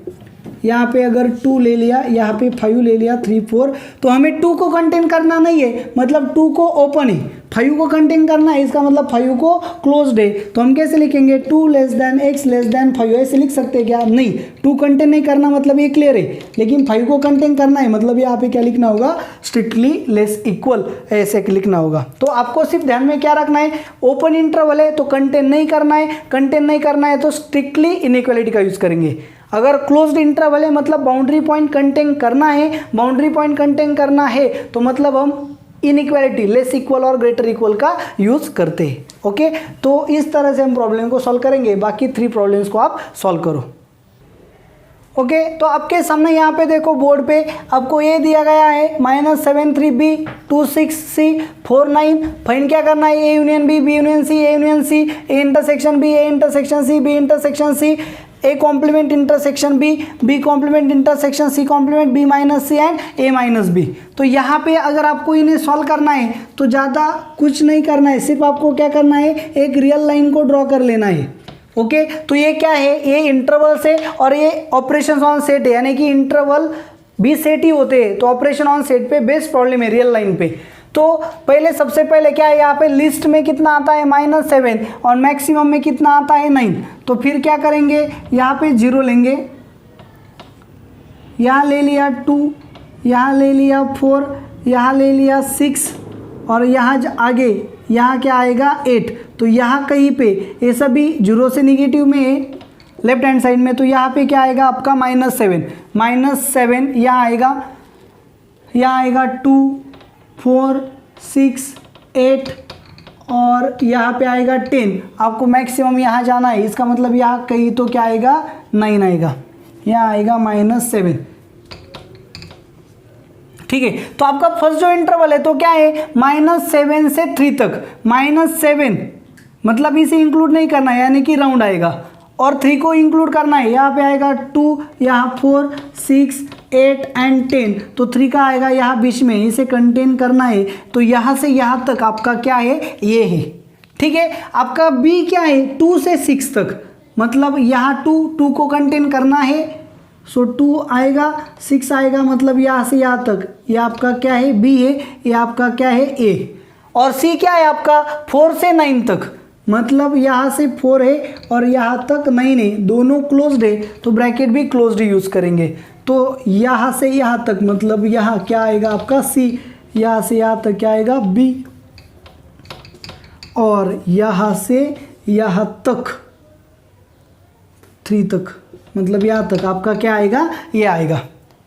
यहाँ पे अगर 2 ले लिया, यहाँ पे 5 ले लिया, 3 4, तो हमें 2 को कंटेन करना नहीं है, मतलब 2 को ओपन है, 5 को कंटेन करना है, इसका मतलब 5 को क्लोज्ड है। तो हम कैसे लिखेंगे, 2 less than x less than 5, ऐसे लिख सकते हैं क्या, नहीं, 2 कंटेन नहीं करना मतलब ये क्लियर है, लेकिन 5 को कंटेन करना है, मतलब यहाँ पे क्या लिखना होगा, स्ट्रिक्टली लेस इक्वल ऐसे लिखना होगा। तो आपको सिर्फ ध्यान में क्या रखना है, ओपन इंटरवल है तो कंटेन नहीं करना है, कंटेन नहीं करना है तो स्ट्रिक्टली इनइक्वालिटी का यूज करेंगे। अगर क्लोज्ड इंटरवल है मतलब बाउंड्री पॉइंट कंटेन करना है, बाउंड्री पॉइंट कंटेन करना है तो मतलब हम इनइक्वालिटी लेस इक्वल और ग्रेटर इक्वल का यूज करते हैं। ओके, तो इस तरह से हम प्रॉब्लम को सॉल्व करेंगे। बाकी 3 प्रॉब्लम्स को आप सॉल्व करो। ओके, तो आपके सामने यहाँ पे देखो बोर्ड पे आपको ये दिया गया है -73b 26c 49। फाइंड क्या करना है, A union B, B union C, A union C, A intersection B, A intersection C, B intersection C, A complement intersection B complement intersection C complement B minus C and A minus B. तो यहाँ पे अगर आपको इन्हें सॉल्व करना है तो ज़्यादा कुछ नहीं करना है, सिर्फ आपको क्या करना है, एक रियल लाइन को ड्रॉ कर लेना है। ओके, तो ये क्या है, ये इंटरवल से और ये ऑपरेशन ऑन सेट है, यानी कि इंटरवल भी सेट ही होते हैं, तो ऑपरेशन ऑन सेट पे बेस्ट प्रॉब्लम है रियल लाइन पे। तो पहले सबसे पहले क्या है, यहाँ पे लिस्ट में कितना आता है -7 और मैक्सिमम में कितना आता है 9। तो फिर क्या करेंगे, यहाँ पे 0 लेंगे, यहाँ ले लिया 2, यहाँ ले लिया 4, यहाँ ले लिया 6 और यहाँ आगे यहाँ क्या आएगा 8। तो यहाँ कहीं पे ये सभी 0 से निगेटिव में है लेफ्ट हैंड साइड में, तो यहाँ पे क्या आएगा आपका -7 यहाँ आएगा 2 4 6 8 और यहाँ पे आएगा 10। आपको मैक्सिमम यहाँ जाना है, इसका मतलब यहाँ कहीं तो क्या आएगा 9 आएगा, यहाँ आएगा -7। ठीक है, तो आपका फर्स्ट जो इंटरवल है तो क्या है -7 से 3 तक। -7 मतलब इसे इंक्लूड नहीं करना है, यानी कि राउंड आएगा, और 3 को इंक्लूड करना है, यहाँ पे आएगा 2, यहाँ 4 6 8 एंड 10। तो 3 का आएगा यहाँ बीच में, इसे कंटेन करना है, तो यहाँ से यहाँ तक आपका क्या है, ये है। ठीक है, आपका बी क्या है 2 से 6 तक, मतलब यहाँ 2 को कंटेन करना है, सो 2 आएगा 6 आएगा, मतलब यहाँ से यहाँ तक, ये आपका क्या है बी है, ये आपका क्या है ए। और सी क्या है आपका 4 से 9 तक, मतलब यहाँ से 4 है और यहाँ तक 9 है, दोनों क्लोज्ड है, तो ब्रैकेट भी क्लोज्ड यूज़ करेंगे। तो यहाँ से यहाँ तक, मतलब यहाँ क्या आएगा आपका सी, यहाँ से यहाँ तक क्या आएगा बी, और यहाँ से यहाँ तक 3 तक, मतलब यहाँ तक आपका क्या आएगा, ये आएगा।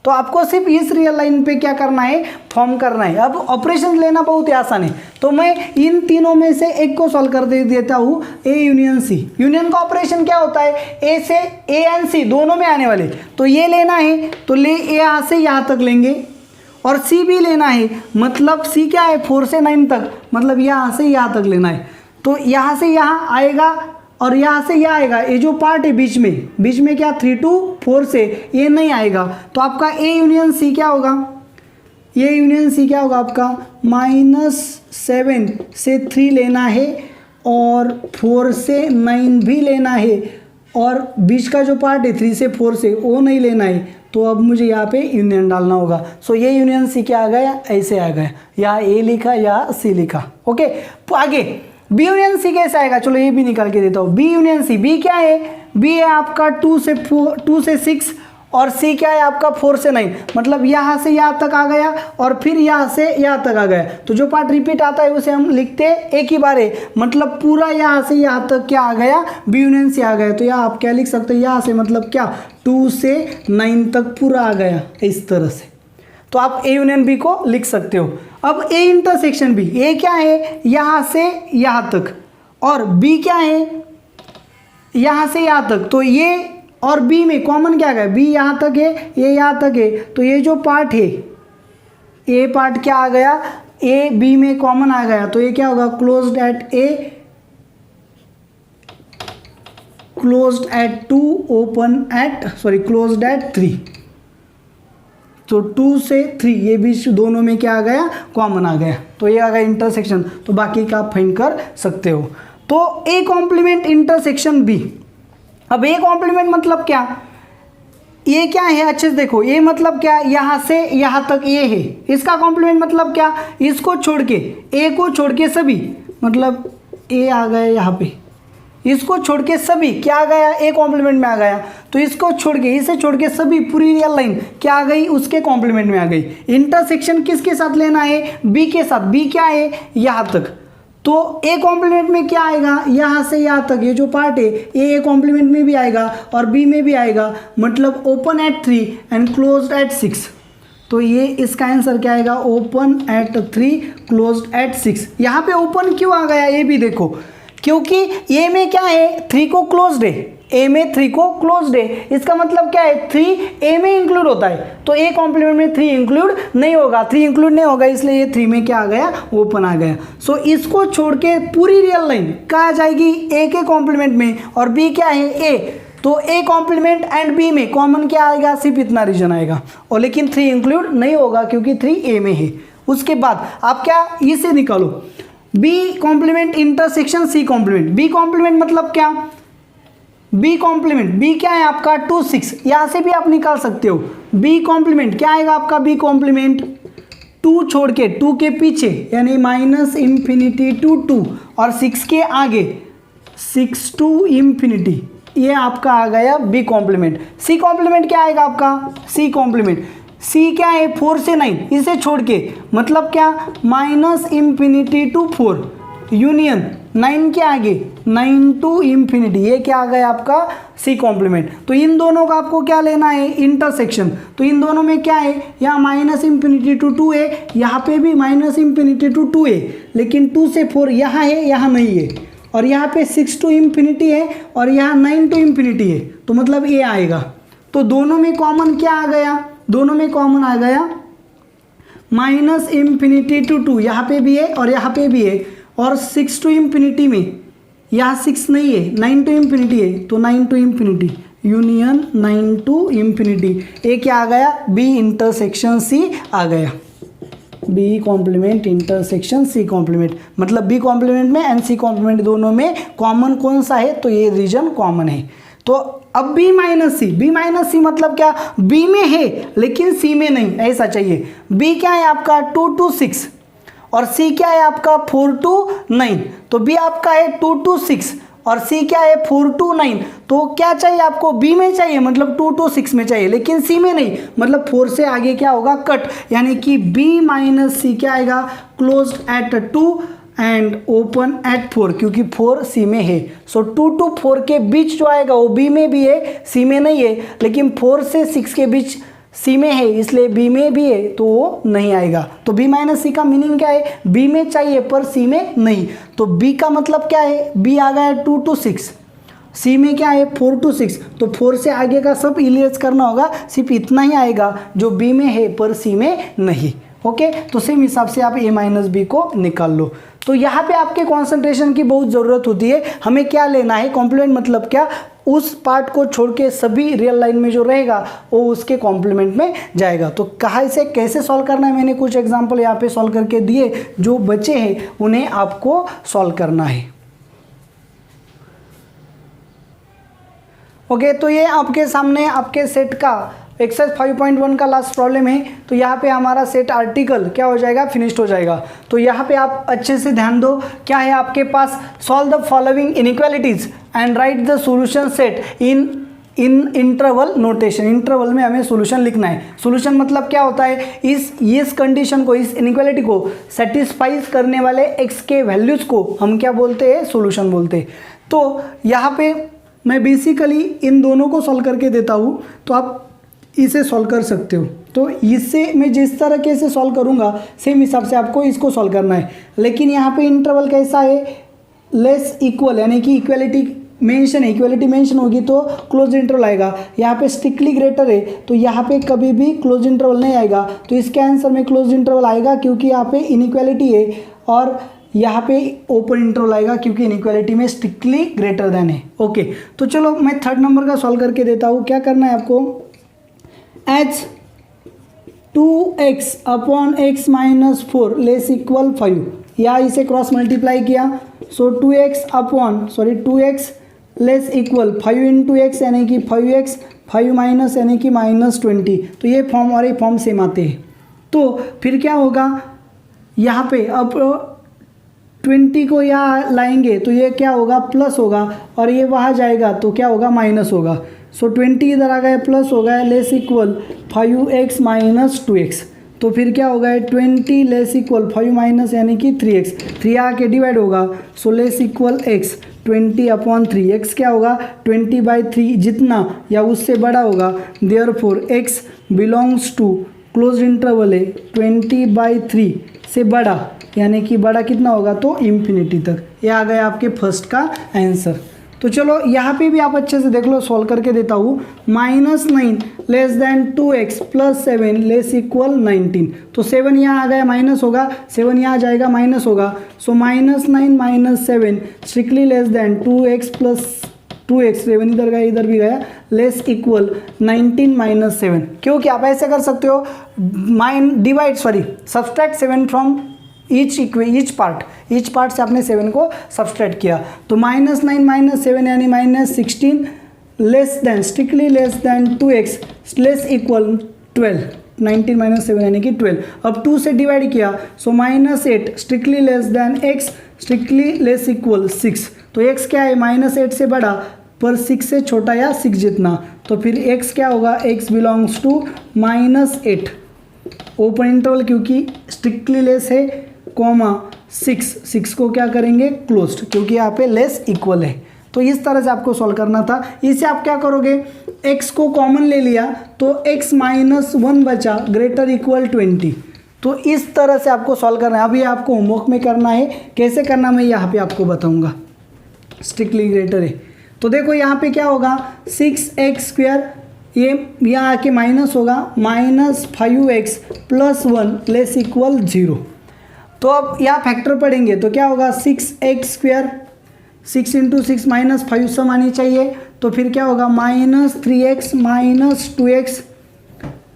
तो आपको सिर्फ इस रियल लाइन पे क्या करना है, फॉर्म करना है। अब ऑपरेशन लेना बहुत ही आसान है, तो मैं इन तीनों में से एक को सॉल्व कर देता हूँ, ए यूनियन सी। यूनियन का ऑपरेशन क्या होता है, ए से ए एंड सी दोनों में आने वाले, तो ये लेना है तो ले यहाँ से यहाँ तक लेंगे, और सी भी लेना है, मतलब सी क्या है 4 से 9 तक, मतलब यहाँ से यहाँ तक लेना है। तो यहाँ से यहाँ आएगा और यहाँ से यहाँ आएगा, ये जो पार्ट है बीच में क्या 3 to 4 से ये नहीं आएगा, तो आपका ए यूनियन सी क्या होगा, ये यूनियन सी क्या होगा आपका -7 से 3 लेना है और 4 से 9 भी लेना है, और बीच का जो पार्ट है 3 से 4 से वो नहीं लेना है। तो अब मुझे यहाँ पे यूनियन डालना होगा, सो ये यूनियन सी क्या आ गया, ऐसे आ गया, या ए लिखा या सी लिखा। ओके, आगे बी यूनियन सी कैसे आएगा, चलो ये भी निकाल के देता हूँ। बी यूनियन सी, बी क्या है, बी है आपका 2 से 6 और सी क्या है आपका 4 से 9, मतलब यहाँ से यहाँ तक आ गया और फिर यहाँ से यहाँ तक आ गया। तो जो पार्ट रिपीट आता है उसे हम लिखते हैं एक ही बार है, मतलब पूरा यहाँ से यहाँ तक क्या आ गया, बी यूनियन सी आ गया। तो यहाँ आप क्या लिख सकते हैं, यहाँ से मतलब क्या 2 से 9 तक पूरा आ गया इस तरह से। तो आप ए यूनियन बी को लिख सकते हो। अब ए इंटरसेक्शन बी, ए क्या है यहाँ से यहाँ तक, और बी क्या है यहाँ से यहाँ तक, तो ये और बी में कॉमन क्या है, बी यहाँ तक है, ये यहाँ तक है, तो ये जो पार्ट है ए पार्ट क्या आ गया, ए बी में कॉमन आ गया, तो ये क्या होगा closed eight A, closed eight 2, open at closed eight 3। तो 2 से 3 ये बीच दोनों में क्या आ गया, कॉमन आ गया, तो ये आ गया इंटरसेक्शन। तो बाकी का आप फाइंड कर सकते हो। तो ए कॉम्प्लीमेंट इंटरसेक्शन बी। अब ए कॉम्प्लीमेंट मतलब क्या, ये क्या है अच्छे से देखो, ये मतलब क्या, यहाँ से यहाँ तक ये है, इसका कॉम्प्लीमेंट मतलब क्या, इसको छोड़ के ए को छोड़ के सभी, मतलब ए आ गया यहाँ पे, इसको छोड़ के सभी क्या आ गया, ए कॉम्प्लीमेंट में आ गया। तो इसको छोड़ के, इसे छोड़ के सभी पूरी रियल लाइन क्या आ गई, उसके कॉम्प्लीमेंट में आ गई। इंटरसेक्शन किसके साथ लेना है, बी के साथ। बी क्या है यहाँ तक, तो ए कॉम्प्लीमेंट में क्या आएगा, यहाँ से यहाँ तक ये जो पार्ट है ए कॉम्प्लीमेंट में भी आएगा और बी में भी आएगा, मतलब open at 3 and closed eight 6। तो ये इसका आंसर क्या आएगा, ओपन एट 3 क्लोज्ड एट 6। यहाँ पे ओपन क्यों आ गया ये भी देखो, क्योंकि ए में क्या है 3 को क्लोज्ड है, ए में 3 को क्लोज्ड है, इसका मतलब क्या है 3 ए में इंक्लूड होता है, तो ए कॉम्प्लीमेंट में 3 इंक्लूड नहीं होगा, 3 इंक्लूड नहीं होगा, इसलिए ये 3 में क्या आ गया, ओपन आ गया। सो इसको छोड़ के पूरी रियल लाइन कहाँ जाएगी, ए के कॉम्प्लीमेंट में, और बी क्या है ए, तो ए कॉम्प्लीमेंट एंड बी में कॉमन क्या आएगा, सिर्फ इतना रीजन आएगा, और लेकिन 3 इंक्लूड नहीं होगा क्योंकि 3 ए में है। उसके बाद आप क्या इसे निकालो, B complement intersection C complement. B complement मतलब क्या, बी कॉम्प्लीमेंट, बी क्या है आपका 2 6, यहाँ से भी आप निकाल सकते हो। बी कॉम्प्लीमेंट क्या आएगा आपका, बी कॉम्प्लीमेंट 2 छोड़ के 2 के पीछे यानी -∞ to 2 और 6 के आगे 6 to ∞, ये आपका आ गया बी कॉम्प्लीमेंट। सी कॉम्प्लीमेंट क्या आएगा आपका, सी कॉम्प्लीमेंट, सी क्या है 4 से 9, इसे छोड़ के मतलब क्या -∞ to 4 यूनियन 9 के आगे 9 to ∞, ये क्या आ गया आपका सी कॉम्प्लीमेंट। तो इन दोनों का आपको क्या लेना है, इंटरसेक्शन। तो इन दोनों में क्या है, यहाँ -∞ to 2 है, यहाँ पे भी -∞ to 2 है, लेकिन 2 से 4 यहाँ है, यहाँ नहीं है, और यहाँ पे 6 to ∞ है और यहाँ 9 to ∞ है, तो मतलब ये आएगा। तो दोनों में कॉमन क्या आ गया, दोनों में कॉमन आ गया -∞ to 2, यहाँ पे भी है और यहाँ पे भी है, और 6 to ∞ में यहाँ 6 नहीं है, 9 to ∞ है, तो 9 to ∞, यूनियन 9 to ∞, ये क्या आ गया, बी इंटरसेक्शन सी आ गया, B complement intersection C complement. मतलब बी कॉम्प्लीमेंट में एंड सी कॉम्प्लीमेंट दोनों में कॉमन कौन सा है, तो ये रीजन कॉमन है। तो अब बी माइनस सी मतलब क्या, बी में है लेकिन सी में नहीं, ऐसा चाहिए। बी क्या है आपका 2 to 6 और सी क्या है आपका 4 to 9, तो बी आपका है 2 to 6 और सी क्या है 4 to 9, तो क्या चाहिए आपको, बी में चाहिए मतलब 2 to 6 में चाहिए, लेकिन सी में नहीं, मतलब 4 से आगे क्या होगा, कट, यानी कि बी माइनस सी क्या आएगा, close eight 2 and open at 4, क्योंकि 4 सी में है। सो 2 to 4 के बीच जो आएगा वो बी में भी है, सी में नहीं है, लेकिन 4 से 6 के बीच सी में है, इसलिए बी में भी है, तो वो नहीं आएगा। तो बी माइनस सी का मीनिंग क्या है, बी में चाहिए पर सी में नहीं। तो बी का मतलब क्या है, बी आ गया 2 to 6, सी में क्या है 4 to 6, तो 4 से आगे का सब इरेज करना होगा, सिर्फ इतना ही आएगा जो बी में है पर सी में नहीं। ओके, तो सेम हिसाब से आप ए माइनस बी को निकाल लो। तो यहाँ पे आपके कंसंट्रेशन की बहुत ज़रूरत होती है। हमें क्या लेना है, कॉम्प्लीमेंट मतलब क्या, उस पार्ट को छोड़ के सभी रियल लाइन में जो रहेगा वो उसके कॉम्प्लीमेंट में जाएगा। तो कहाँ से कैसे सॉल्व करना है, मैंने कुछ एग्जांपल यहाँ पे सॉल्व करके दिए, जो बचे हैं उन्हें आपको सॉल्व करना है। ओके, तो ये आपके सामने आपके सेट का एक्सरसाइज 5.1 का लास्ट प्रॉब्लम है। तो यहाँ पे हमारा सेट आर्टिकल क्या हो जाएगा, फिनिश्ड हो जाएगा। तो यहाँ पे आप अच्छे से ध्यान दो, क्या है आपके पास, solve the following inequalities and write the solution set in interval notation. Interval में हमें सॉल्यूशन लिखना है। सॉल्यूशन मतलब क्या होता है, इस कंडीशन को, इस इनइक्वालिटी को सेटिस्फाइज करने वाले एक्स के वैल्यूज को हम क्या बोलते हैं, सॉल्यूशन बोलते हैं। तो यहाँ पे मैं बेसिकली इन दोनों को सॉल्व करके देता हूँ, तो आप इसे सॉल्व कर सकते हो। तो इससे मैं जिस तरीके से सॉल्व करूँगा सेम हिसाब से आपको इसको सॉल्व करना है। लेकिन यहाँ पे इंटरवल कैसा है, लेस इक्वल, यानी कि इक्वलिटी मेंशन है, इक्वलिटी मेंशन होगी तो क्लोज इंटरवल आएगा। यहाँ पे स्ट्रिक्टली ग्रेटर है तो यहाँ पे कभी भी क्लोज इंटरवल नहीं आएगा। तो इसके आंसर में क्लोज इंटरवल आएगा क्योंकि यहाँ पे इनइक्वालिटी है, और यहाँ पे ओपन इंटरवल आएगा क्योंकि इनइक्वालिटी में स्ट्रिक्टली ग्रेटर देन है। ओके, तो चलो मैं थर्ड नंबर का सॉल्व करके देता हूँ। क्या करना है आपको, h 2x upon x minus 4 less equal 5, या इसे क्रॉस मल्टीप्लाई किया, सो 2x less equal 5 into x यानी कि 5x, 5 माइनस यानी कि -20। तो ये फॉर्म और ये फॉर्म सेम आते हैं। तो फिर क्या होगा, यहाँ पे अब 20 को यहाँ लाएंगे तो ये क्या होगा, प्लस होगा, और ये वहाँ जाएगा तो क्या होगा, माइनस होगा। सो 20 इधर आ गया, प्लस हो गया, less equal 5x minus 2x। तो फिर क्या होगा, 20 लेस इक्वल 5 माइनस यानी कि 3x, 3 आके डिवाइड होगा, so less equal x, 20 upon 3, x क्या होगा 20/3 जितना या उससे बड़ा होगा, therefore x belongs to close interval है 20/3 से बड़ा, यानी कि बड़ा कितना होगा, तो इन्फिनिटी तक। ये आ गया आपके फर्स्ट का आंसर। तो चलो यहाँ पे भी आप अच्छे से देख लो, सॉल्व करके देता हूँ। -9 less than 2x plus 7 less equal 19। तो 7 यहाँ आ गया, माइनस होगा, 7 यहाँ आ जाएगा, माइनस होगा। सो -9 - 7 strictly less than 2x plus 2x, 7 इधर गया इधर भी गया, लेस इक्वल 19 माइनस 7, क्योंकि आप ऐसे कर सकते हो सब्सट्रैक्ट 7 फ्रॉम ईच पार्ट से आपने 7 को सब्सट्रैक्ट किया, तो -9 माइनस 7 यानी -16 less than strictly less than 2x less equal 12, 19 minus 7 यानी कि 12। अब 2 से डिवाइड किया सो -8 strictly less than x strictly less equal 6, तो x क्या है -8 से बड़ा पर 6 से छोटा या 6 जितना, तो फिर x क्या होगा, x belongs to -8 open interval क्योंकि स्ट्रिक्टली लेस है कॉमा 6 को क्या करेंगे क्लोज्ड क्योंकि यहाँ पे लेस इक्वल है। तो इस तरह से आपको सॉल्व करना था। इसे आप क्या करोगे, x को कॉमन ले लिया तो x -1 बचा ग्रेटर इक्वल 20, तो इस तरह से आपको सॉल्व करना है। अभी आपको होमवर्क में करना है, कैसे करना मैं यहाँ पे आपको बताऊंगा। स्ट्रिक्टली ग्रेटर है तो देखो यहाँ पे क्या होगा 6x², ये यहाँ आके माइनस होगा -5x + 1 लेस इक्वल 0। तो अब यहाँ फैक्टर पढ़ेंगे तो क्या होगा 6x², 6 × 6 -5 सम आनी चाहिए, तो फिर क्या होगा -3x - 2x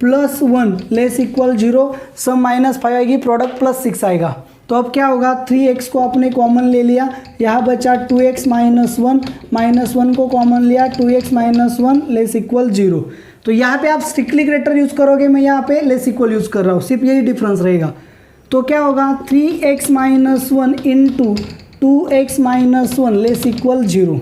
+ 1 लेस इक्वल 0, सम -5 आएगी, प्रोडक्ट +6 आएगा। तो अब क्या होगा 3x को आपने कॉमन ले लिया, यहाँ बचा 2x - 1 को कॉमन लिया 2x - 1 लेस इक्वल 0। तो यहाँ पे आप स्ट्रिक्टली ग्रेटर यूज़ करोगे, मैं यहाँ पे लेस इक्वल यूज़ कर रहा हूँ, सिर्फ यही डिफरेंस रहेगा। तो क्या होगा 3x - 1 × 2x - 1 लेस इक्वल 0।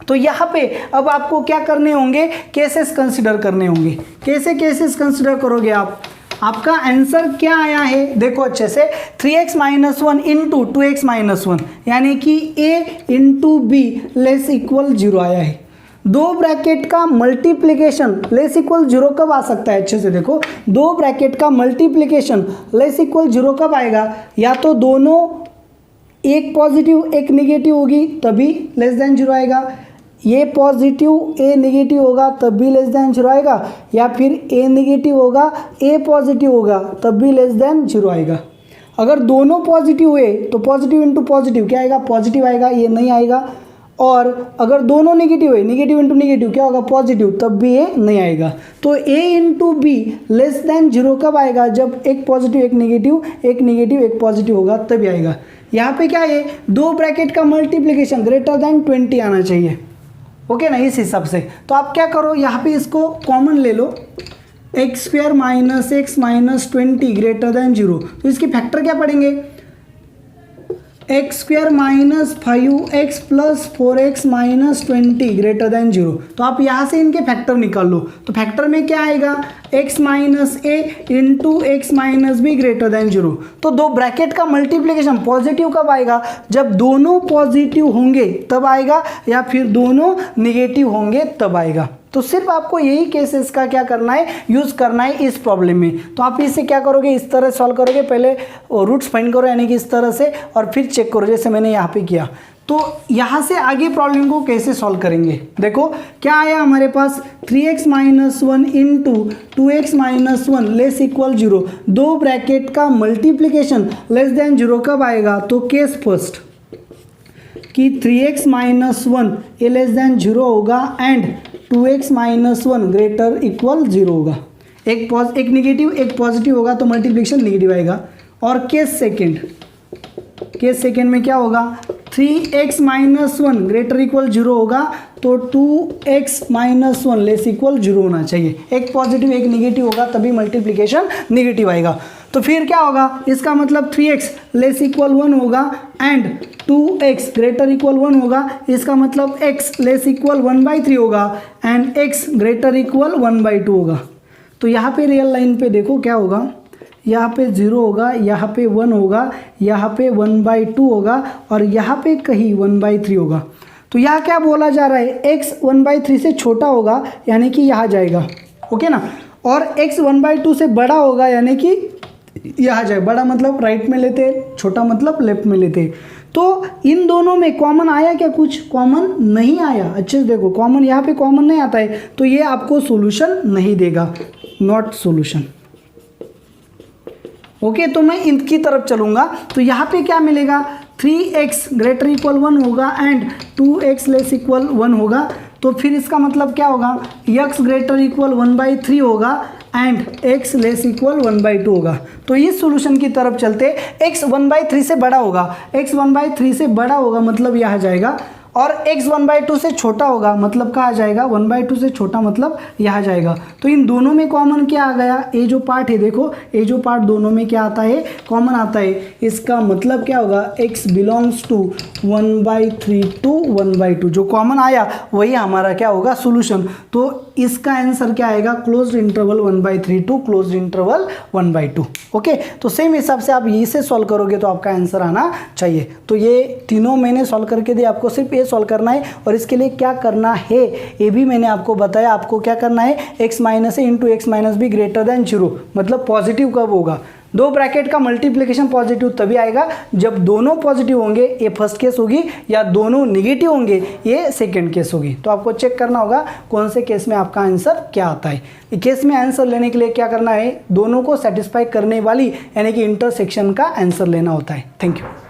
तो यहाँ पे अब आपको क्या करने होंगे, केसेस कंसिडर करने होंगे। कैसे केसेस कंसिडर करोगे आप, आपका आंसर क्या आया है देखो अच्छे से, 3x - 1 × 2x - 1 यानी कि a × b लेस इक्वल 0 आया है। दो ब्रैकेट का मल्टीप्लिकेशन लेस इक्वल 0 कब आ सकता है, अच्छे से देखो, दो ब्रैकेट का मल्टीप्लिकेशन लेस इक्वल 0 कब आएगा, या तो दोनों एक पॉजिटिव एक नेगेटिव होगी तभी लेस देन 0 आएगा, ये पॉजिटिव ए नेगेटिव होगा तब भी लेस देन 0 आएगा, या फिर ए नेगेटिव होगा ए पॉजिटिव होगा तब भी लेस देन 0 आएगा। अगर दोनों पॉजिटिव हुए तो पॉजिटिव इंटू पॉजिटिव क्या आएगा, पॉजिटिव आएगा, ये नहीं आएगा। और अगर दोनों नेगेटिव है, नेगेटिव इंटू नेगेटिव क्या होगा, पॉजिटिव, तब भी ये नहीं आएगा। तो a × b लेस देन 0 कब आएगा, जब एक पॉजिटिव एक नेगेटिव एक पॉजिटिव होगा तभी आएगा। यहाँ पे क्या है, दो ब्रैकेट का मल्टीप्लिकेशन ग्रेटर देन 20 आना चाहिए, ओके ना, इस हिसाब से। तो आप क्या करो, यहाँ पे इसको कॉमन ले लो, x² - x - 20 ग्रेटर देन 0। तो इसकी फैक्टर क्या पढ़ेंगे, x² - 5x + 4x - 20 greater than 0। तो आप यहाँ से इनके फैक्टर निकाल लो, तो फैक्टर में क्या आएगा, x - a × x - b greater than 0। तो दो ब्रैकेट का मल्टीप्लिकेशन पॉजिटिव कब आएगा, जब दोनों पॉजिटिव होंगे तब आएगा, या फिर दोनों निगेटिव होंगे तब आएगा। तो सिर्फ आपको यही केसेस का क्या करना है, यूज़ करना है इस प्रॉब्लम में। तो आप इसे क्या करोगे, इस तरह सॉल्व करोगे, पहले रूट्स फाइंड करो यानी कि इस तरह से, और फिर चेक करो जैसे मैंने यहाँ पे किया। तो यहाँ से आगे प्रॉब्लम को कैसे सॉल्व करेंगे, देखो क्या आया हमारे पास, 3x - 1 × 2x - 1 लेस इक्वल 0। दो ब्रैकेट का मल्टीप्लिकेशन लेस देन 0 कब आएगा, तो केस फर्स्ट कि 3x - 1 ये लेस देन 0 होगा एंड 2x - 1 ग्रेटर इक्वल 0 होगा। एक निगेटिव एक पॉजिटिव होगा तो मल्टीप्लिकेशन निगेटिव आएगा। और केस सेकेंड में क्या होगा, 3x - 1 ग्रेटर इक्वल 0 होगा तो 2x - 1 लेस इक्वल 0 होना चाहिए। एक पॉजिटिव एक निगेटिव होगा तभी मल्टीप्लिकेशन निगेटिव आएगा। तो फिर क्या होगा, इसका मतलब 3x लेस इक्वल 1 होगा एंड 2x ग्रेटर इक्वल 1 होगा, इसका मतलब x लेस इक्वल 1/3 होगा एंड x ग्रेटर इक्वल 1/2 होगा। तो यहाँ पे रियल लाइन पे देखो क्या होगा, यहाँ पे 0 होगा, यहाँ पे 1 होगा, यहाँ पे 1/2 होगा और यहाँ पे कहीं 1/3 होगा। तो यहाँ क्या बोला जा रहा है, x 1/3 से छोटा होगा यानी कि यहाँ जाएगा, ओके ना, और x 1/2 से बड़ा होगा यानी कि यहाँ जाए। बड़ा मतलब राइट में लेते, छोटा मतलब लेफ्ट में लेते। तो इन दोनों में कॉमन आया क्या, कुछ कॉमन नहीं आया। अच्छे से देखो, कॉमन यहाँ पे कॉमन नहीं आता है तो ये आपको सॉल्यूशन नहीं देगा, नॉट सॉल्यूशन। ओके, तो मैं इनकी तरफ चलूँगा तो यहाँ पे क्या मिलेगा, 3x ग्रेटर इक्वल 1 होगा एंड 2x लेस इक्वल 1 होगा, तो फिर इसका मतलब क्या होगा, x ग्रेटर इक्वल 1/3 होगा एंड x लेस इक्वल 1/2 होगा। तो इस सॉल्यूशन की तरफ चलते x 1/3 से बड़ा होगा, x 1/3 से बड़ा होगा मतलब यहाँ जाएगा, और x 1/2 से छोटा होगा मतलब कहाँ जाएगा, 1/2 से छोटा मतलब यहाँ जाएगा। तो इन दोनों में कॉमन क्या आ गया, ये जो पार्ट है देखो, ये जो पार्ट दोनों में क्या आता है, कॉमन आता है। इसका मतलब क्या होगा, x बिलोंग्स टू 1/3 टू 1/2, जो कॉमन आया वही हमारा क्या होगा, सोल्यूशन। तो इसका आंसर क्या आएगा, closed interval 1/3 to closed interval 1/2। Okay, तो सेम हिसाब से आप इसे सॉल्व करोगे तो आपका आंसर आना चाहिए। तो ये तीनों मैंने सॉल्व करके दिए, आपको सिर्फ ये सॉल्व करना है, और इसके लिए क्या करना है ये भी मैंने आपको बताया। आपको क्या करना है, x minus A into x minus be greater than 0, मतलब पॉजिटिव कब होगा, दो ब्रैकेट का मल्टीप्लिकेशन पॉजिटिव तभी आएगा जब दोनों पॉजिटिव होंगे, ये फर्स्ट केस होगी, या दोनों नेगेटिव होंगे, ये सेकंड केस होगी। तो आपको चेक करना होगा कौन से केस में आपका आंसर क्या आता है। केस में आंसर लेने के लिए क्या करना है, दोनों को सेटिस्फाई करने वाली यानी कि इंटरसेक्शन का आंसर लेना होता है। Thank you.